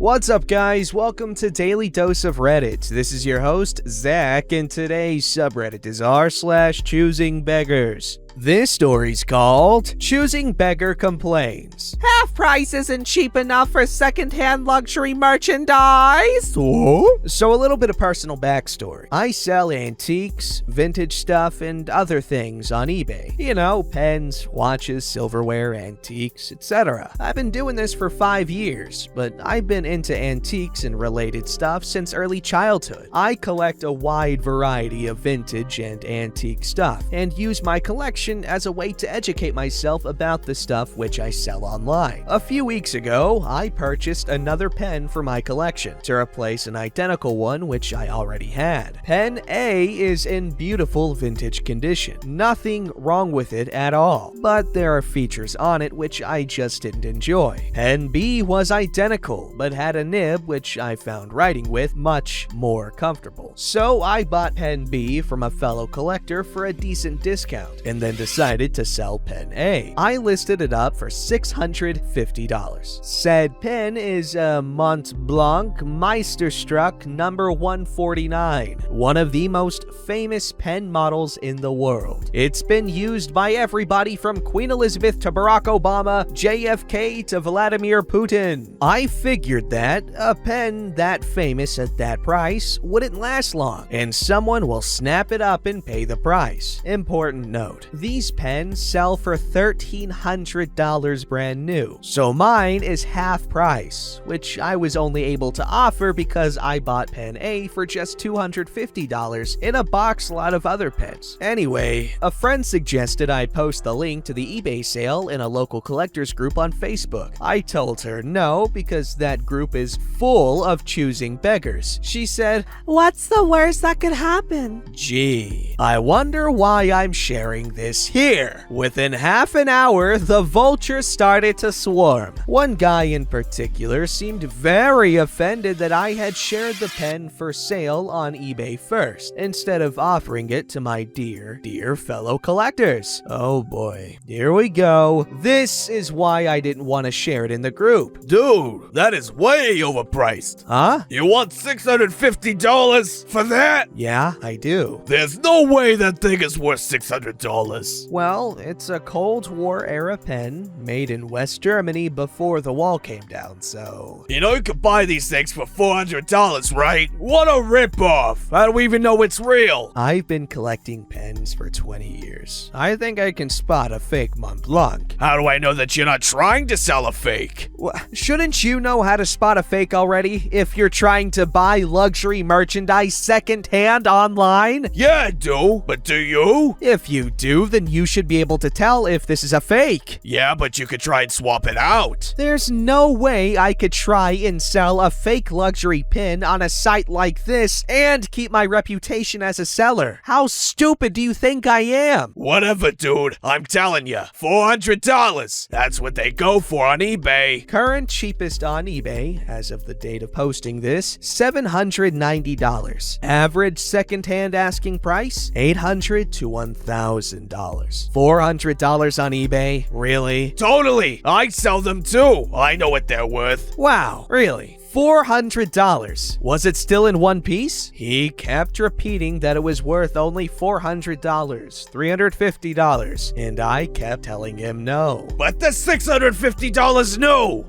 What's up, guys? Welcome to Daily Dose of Reddit. This is your host, Zach, and today's subreddit is r/ChoosingBeggars. This story's called Choosing Beggar Complains. Half price isn't cheap enough for secondhand luxury merchandise. So a little bit of personal backstory. I sell antiques, vintage stuff, and other things on eBay. You know, pens, watches, silverware, antiques, etc. I've been doing this for 5 years, but I've been into antiques and related stuff since early childhood. I collect a wide variety of vintage and antique stuff, and use my collection as a way to educate myself about the stuff which I sell online. A few weeks ago, I purchased another pen for my collection to replace an identical one which I already had. Pen A is in beautiful vintage condition. Nothing wrong with it at all, but there are features on it which I just didn't enjoy. Pen B was identical, but had a nib which I found writing with much more comfortable. So I bought Pen B from a fellow collector for a decent discount, and then decided to sell Pen A. I listed it up for $650. Said pen is a Mont Blanc Meisterstruck number 149, one of the most famous pen models in the world. It's been used by everybody from Queen Elizabeth to Barack Obama, JFK to Vladimir Putin. I figured that a pen that famous at that price wouldn't last long, and someone will snap it up and pay the price. Important note, these pens sell for $1,300 brand new, so mine is half price, which I was only able to offer because I bought Pen A for just $250 in a box lot of other pens. Anyway, a friend suggested I post the link to the eBay sale in a local collectors group on Facebook. I told her no because that group is full of choosing beggars. She said, What's the worst that could happen? Gee, I wonder why I'm sharing this here. Within half an hour, the vultures started to swarm. One guy in particular seemed very offended that I had shared the pen for sale on eBay first, instead of offering it to my dear fellow collectors. Oh boy, here we go. This is why I didn't want to share it in the group. Dude, that is way overpriced. Huh? You want $650 for that? Yeah, I do. There's no way that thing is worth $600. Well, it's a Cold War era pen made in West Germany before the wall came down, so... You know you could buy these things for $400, right? What a ripoff! How do we even know it's real? I've been collecting pens for 20 years. I think I can spot a fake Mont Blanc. How do I know that you're not trying to sell a fake? Shouldn't you know how to spot a fake already if you're trying to buy luxury merchandise secondhand online? Yeah, I do, but do you? If you do, then you should be able to tell if this is a fake. Yeah, but you could try and swap it out. There's no way I could try and sell a fake luxury pin on a site like this and keep my reputation as a seller. How stupid do you think I am? Whatever, dude. I'm telling you, $400. That's what they go for on eBay. Current cheapest on eBay, as of the date of posting this, $790. Average secondhand asking price, $800 to $1,000. $400 on eBay? Really? Totally. I sell them too. I know what they're worth. Wow, really? $400. Was it still in one piece? He kept repeating that it was worth only $400, $350, and I kept telling him no. But the $650 new!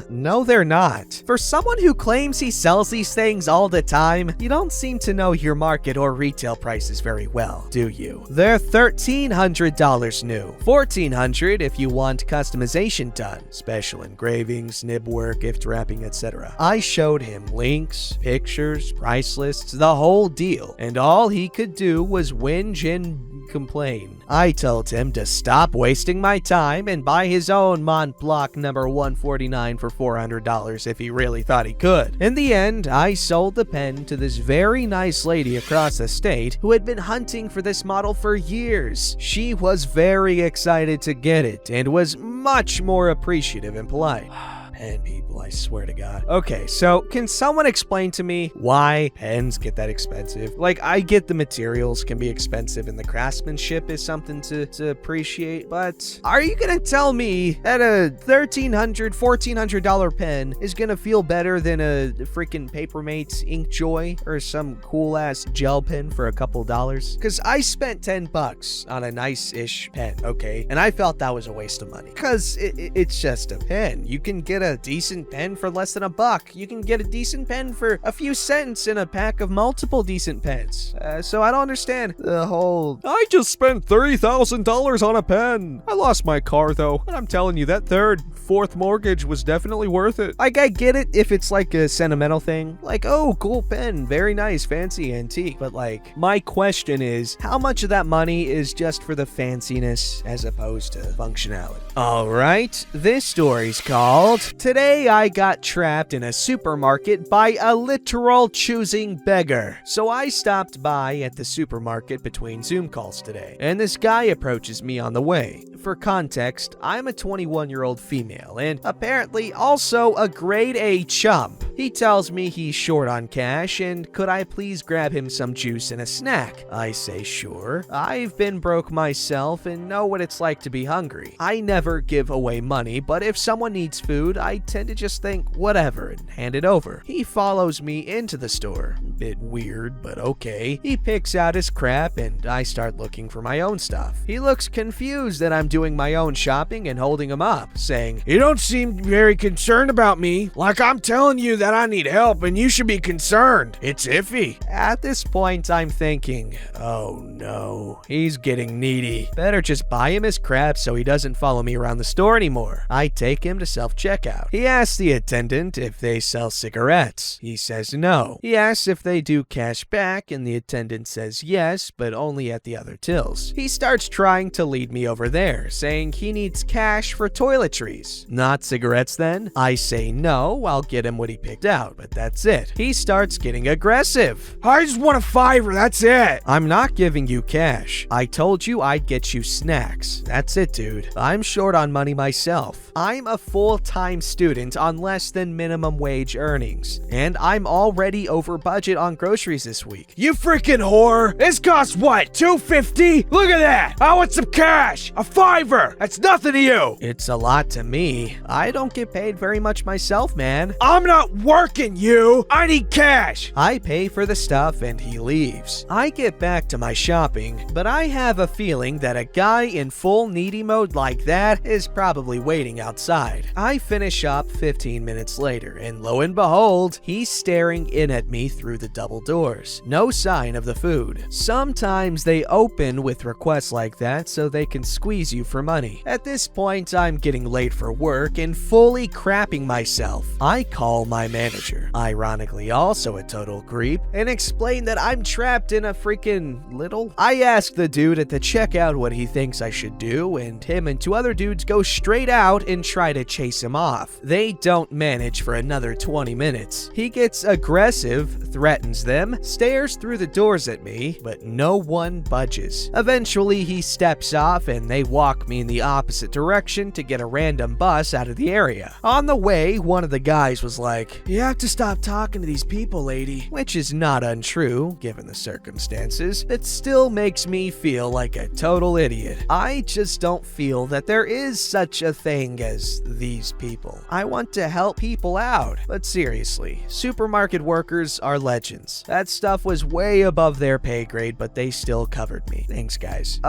No they're not. For someone who claims he sells these things all the time, you don't seem to know your market or retail prices very well, do you? They're $1,300 new. $1,400 if you want customization done, special engravings, nib work, gift wrapping, etc. I showed him links, pictures, price lists, the whole deal, and all he could do was whinge and complain. I told him to stop wasting my time and buy his own Mont Blanc number 149 for $400 if he really thought he could. In the end, I sold the pen to this very nice lady across the state who had been hunting for this model for years. She was very excited to get it and was much more appreciative and polite. pen, people, I swear to God. Okay, so can someone explain to me why pens get that expensive? Like, I get the materials can be expensive and the craftsmanship is something to appreciate, but are you gonna tell me that a $1,300, $1,400 pen is gonna feel better than a freaking Papermate's Ink Joy or some cool ass gel pen for a couple dollars? Because I spent $10 on a nice-ish pen, okay? And I felt that was a waste of money. Because it's just a pen. You can get a decent pen for less than $1. You can get a decent pen for a few cents in a pack of multiple decent pens. So I don't understand the whole, I just spent $30,000 on a pen. I lost my car though. And I'm telling you, that third, fourth mortgage was definitely worth it. Like, I get it if it's like a sentimental thing. Like, oh, cool pen. Very nice, fancy, antique. But like, my question is, how much of that money is just for the fanciness as opposed to functionality? Alright, this story's called Today I Got Trapped in a Supermarket by a Literal Choosing Beggar. So I stopped by at the supermarket between Zoom calls today, and this guy approaches me on the way. For context, I'm a 21-year-old female, and apparently also a grade A chump. He tells me he's short on cash, and could I please grab him some juice and a snack? I say sure. I've been broke myself and know what it's like to be hungry. I never give away money, but if someone needs food, I tend to just think whatever and hand it over. He follows me into the store. Bit weird, but okay. He picks out his crap and I start looking for my own stuff. He looks confused that I'm doing my own shopping and holding him up, saying, You don't seem very concerned about me. Like I'm telling you that I need help and you should be concerned. It's iffy. At this point, I'm thinking, oh no, he's getting needy. Better just buy him his crap so he doesn't follow me around the store anymore. I take him to self-checkout. He asks the attendant if they sell cigarettes. He says no. He asks if they do cash back, and the attendant says yes, but only at the other tills. He starts trying to lead me over there, saying he needs cash for toiletries. Not cigarettes then? I say no, I'll get him what he picked out, but that's it. He starts getting aggressive. I just want a $5, that's it. I'm not giving you cash. I told you I'd get you snacks. That's it, dude. I'm short on money myself. I'm a full-time student on less than minimum wage earnings, and I'm already over budget on groceries this week. You freaking whore. This costs what, $2.50? Look at that. I want some cash. A $5. That's nothing to you. It's a lot to me. I don't get paid very much myself, man. I'm not working, you. I need cash. I pay for the stuff and he leaves. I get back to my shopping, but I have a feeling that a guy in full needy mode like that is probably waiting outside. I finish up 15 minutes later, and lo and behold, he's staring in at me through the double doors. No sign of the food. Sometimes they open with requests like that so they can squeeze you for money. At this point, I'm getting late for work and fully crapping myself. I call my manager, ironically also a total creep, and explain that I'm trapped in a freaking little. I ask the dude at the checkout what he thinks I should do, and him and two other dudes go straight out and try to chase him off. They don't manage for another 20 minutes. He gets aggressive, threatens them, stares through the doors at me, but no one budges. Eventually, he steps off and they walk me in the opposite direction to get a random bus out of the area. On the way, one of the guys was like, "You have to stop talking to these people, lady," which is not untrue, given the circumstances. It still makes me feel like a total idiot. I just don't feel that there is such a thing as these people. I want to help people out, but seriously, supermarket workers are legends. That stuff was way above their pay grade, but they still covered me. Thanks, guys.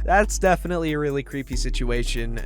That's definitely a really creepy situation.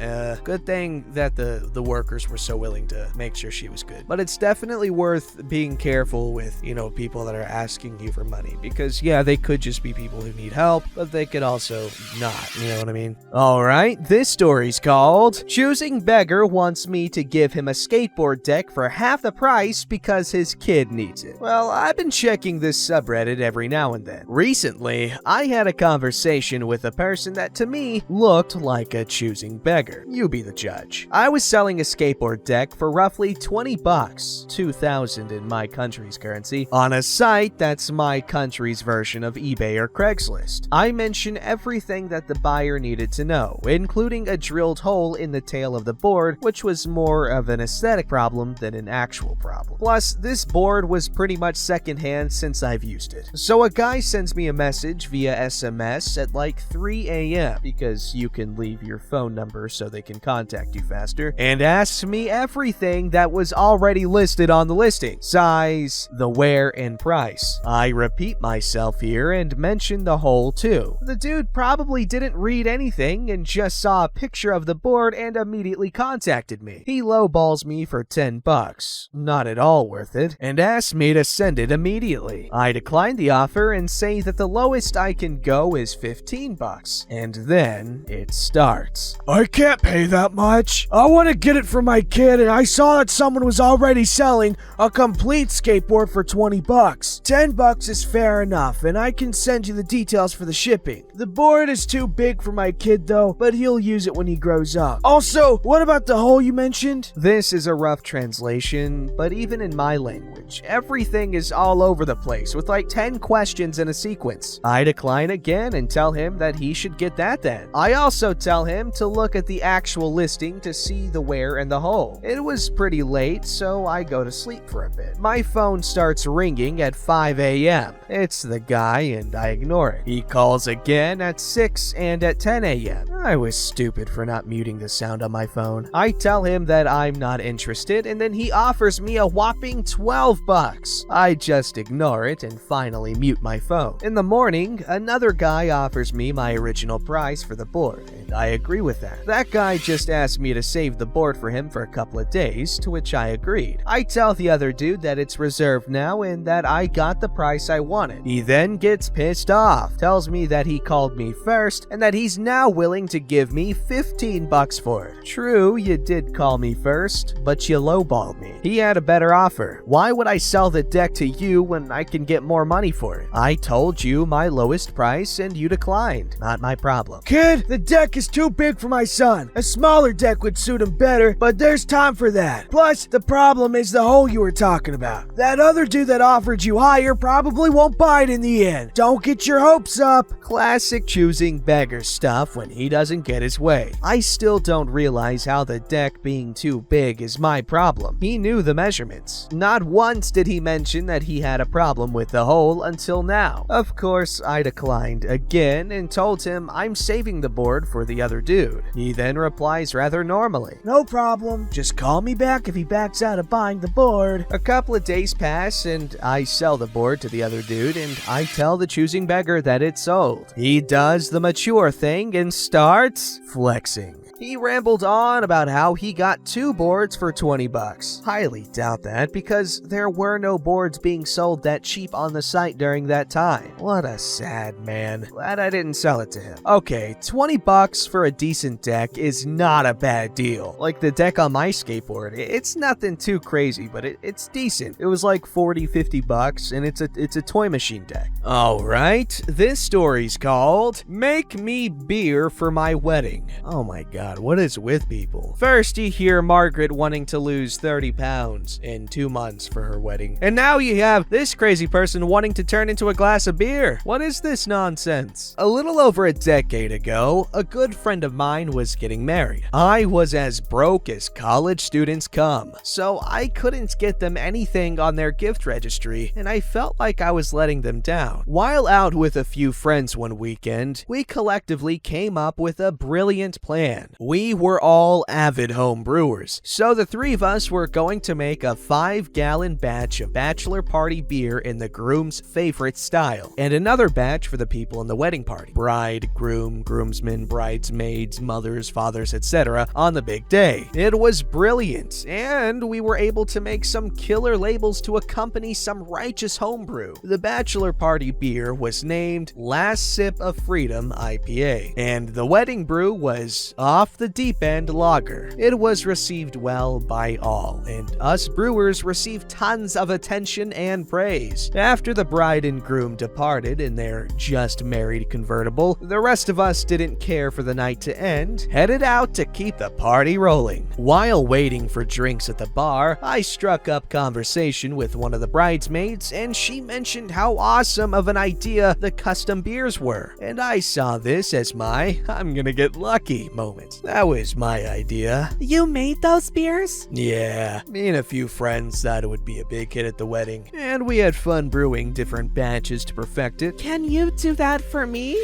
Good thing that the workers were so willing to make sure she was good. But it's definitely worth being careful with, people that are asking you for money, because yeah, they could just be people who need help, but they could also not, you know what I mean? Alright, this story's called Choosing Beggar Wants Me to Give Him a Skateboard Deck for Half the Price Because His Kid Needs It. Well, I've been checking this subreddit every now and then. Recently, I had a conversation with a person that to me looked like a choosing beggar. You be the judge. I was selling a skateboard deck for roughly $20 20 bucks, 2,000 in my country's currency, on a site that's my country's version of eBay or Craigslist. I mention everything that the buyer needed to know, including a drilled hole in the tail of the board, which was more of an aesthetic problem than an actual problem. Plus, this board was pretty much secondhand since I've used it. So a guy sends me a message via SMS at like 3 a.m. because you can leave your phone number so they can contact you faster, and asks me everything that was already listed on the listing: size, the wear, and price. I repeat myself here and mention the hole too. The dude probably didn't read anything and just saw a picture of the board and immediately contacted me. He lowballs me for 10 bucks, not at all worth it, and asks me to send it immediately. I decline the offer and say that the lowest I can go is 15 bucks, and then it starts. I can't pay that much. I want to get it for my kid, and I saw that someone was already selling a complete skateboard for 20 bucks. 10 bucks is fair enough, and I can send you the details for the shipping. The board is too big for my kid though, but he'll use it when he grows up. Also, what about the hole you mentioned? This is a rough translation, but even in my language, everything is all over the place with like 10 questions in a sequence. I decline again and tell him that he should get that then. I also tell him to look at the actual listing to see the wear and the hole. It was pretty late, so I go to sleep for a bit. My phone starts ringing at 5 a.m. It's the guy and I ignore it. He calls again at 6 and at 10 a.m. I was stupid for not muting the sound on my phone. I tell him that I'm not interested, and then he offers me a whopping 12 bucks. I just ignore it and finally mute my phone. In the morning, another guy offers me my original price for the board, and I agree with that. That guy just asked me to save the board for him for a couple of days, to which I agreed. I tell the other dude that it's reserved now and that I got the price I wanted. He then gets pissed off, tells me that he called me first, and that he's now willing to give me 15 bucks for it. True, you did call me first, but you lowballed me. He had a better offer. Why would I sell the deck to you when I can get more money for it? I told you my lowest price and you declined. Not my problem. Kid, the deck is too big for my son. A smaller deck would suit him better, but there's time for that. Plus, the problem is the hole you were talking about. That other dude that offered you higher probably won't buy it in the end. Don't get your hopes up. Classic choosing beggar stuff when he doesn't get his way. I still don't realize how the deck being too big is my problem. He knew the measurements. Not once did he mention that he had a problem with the hole until now. Of course, I declined again and told him I'm saving the board for the other dude. He then replies rather normally. No problem. Just call me back if he backs out of buying the board. A couple of days pass and I sell the board to the other dude and I tell the choosing beggar that it's sold. He does the mature thing and starts flexing. He rambled on about how he got 2 boards for 20 bucks. Highly doubt that because there were no boards being sold that cheap on the site during that time. What a sad man. Glad I didn't sell it to him. Okay, 20 bucks for a decent deck is not a bad deal. Like the deck on my skateboard, it's nothing too crazy, but it's decent. It was like 40, 50 bucks and it's a toy machine deck. Alright, this story's called Make Me Beer for My Wedding. Oh my god. What is with people? First, you hear Margaret wanting to lose 30 pounds in 2 months for her wedding. And now you have this crazy person wanting to turn into a glass of beer. What is this nonsense? A little over a decade ago, a good friend of mine was getting married. I was as broke as college students come, so I couldn't get them anything on their gift registry, and I felt like I was letting them down. While out with a few friends one weekend, we collectively came up with a brilliant plan. We were all avid home brewers, so the 3 of us were going to make a 5-gallon batch of bachelor party beer in the groom's favorite style, and another batch for the people in the wedding party. Bride, groom, groomsmen, bridesmaids, mothers, fathers, etc. on the big day. It was brilliant, and we were able to make some killer labels to accompany some righteous homebrew. The bachelor party beer was named Last Sip of Freedom IPA, and the wedding brew was Off Off the Deep End lager. It was received well by all, and us brewers received tons of attention and praise. After the bride and groom departed in their just-married convertible, the rest of us didn't care for the night to end, headed out to keep the party rolling. While waiting for drinks at the bar, I struck up conversation with one of the bridesmaids, and she mentioned how awesome of an idea the custom beers were, and I saw this as my "I'm gonna get lucky" moment. That was my idea. You made those beers? Yeah, me and a few friends thought it would be a big hit at the wedding, and we had fun brewing different batches to perfect it. Can you do that for me?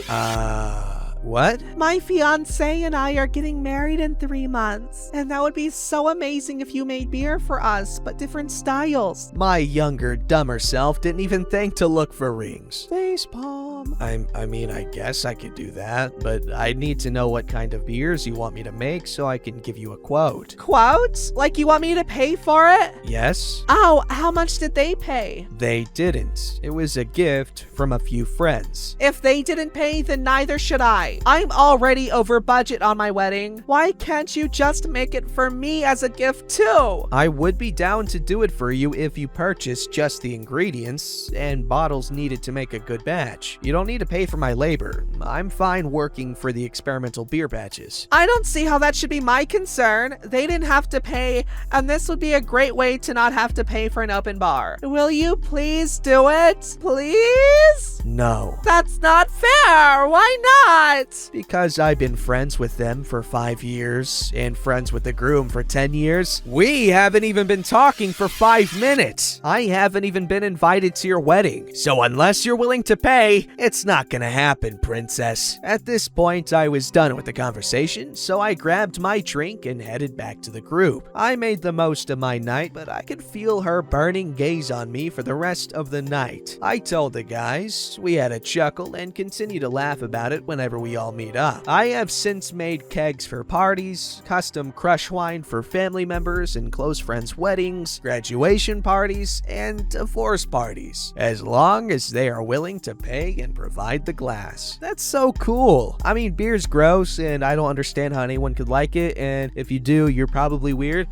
What? My fiance and I are getting married in 3 months, and that would be so amazing if you made beer for us, but different styles. My younger, dumber self didn't even think to look for rings. Facepalm. I mean, I guess I could do that, but I need to know what kind of beers you want me to make so I can give you a quote. Quote? Like you want me to pay for it? Yes? Oh, how much did they pay? They didn't. It was a gift from a few friends. If they didn't pay, then neither should I. I'm already over budget on my wedding. Why can't you just make it for me as a gift too? I would be down to do it for you if you purchased just the ingredients and bottles needed to make a good batch. You don't need to pay for my labor. I'm fine working for the experimental beer batches. I don't see how that should be my concern. They didn't have to pay, and this would be a great way to not have to pay for an open bar. Will you please do it? Please? No. That's not fair. Why not? Because I've been friends with them for 5 years and friends with the groom for 10 years. We haven't even been talking for 5 minutes. I haven't even been invited to your wedding. So unless you're willing to pay, it's not gonna happen, princess. At this point, I was done with the conversation, so I grabbed my drink and headed back to the group. I made the most of my night, but I could feel her burning gaze on me for the rest of the night. I told the guys, we had a chuckle and continue to laugh about it whenever we all meet up. I have since made kegs for parties, custom crush wine for family members and close friends' weddings, graduation parties, and divorce parties, as long as they are willing to pay and provide the glass. That's so cool. I mean, beer's gross and I don't understand how anyone could like it, and if you do, you're probably weird.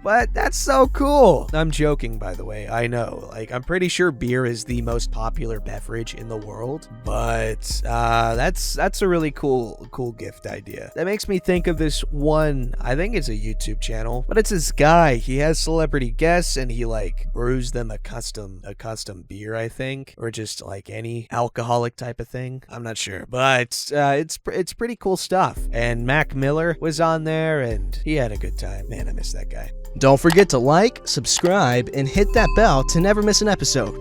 But that's so cool. I'm joking, by the way. I know. Like, I'm pretty sure beer is the most popular beverage in the world, but that's a really cool gift idea. That makes me think of this one, I think it's a YouTube channel, but it's this guy. He has celebrity guests and he like brews them a custom beer, I think, or just like any alcoholic type of thing. I'm not sure, but it's pretty cool stuff. And Mac Miller was on there and he had a good time. Man, I miss that guy. Don't forget to like, subscribe, and hit that bell to never miss an episode.